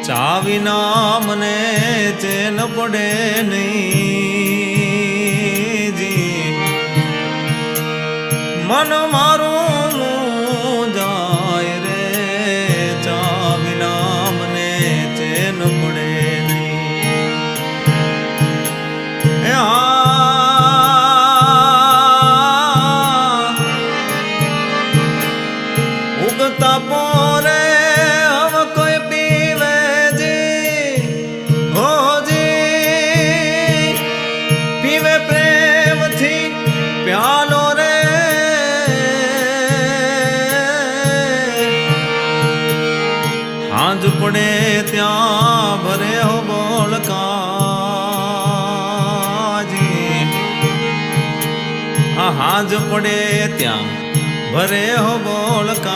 ચા વિના મને ચેન પડે નહીં જી, મન મારું જાય રે, ચા વિના મને ચેન પડે નહીં. ઉગતા પોરે હવે કોઈ પીવે જી, હો જી પીવે પ્રેમથી પ્યાલો રે. હાંજ પડે ત્યાં ભરે હો બોળકાજી, હાંજ પડે ત્યાં ભરે હો બોળકા.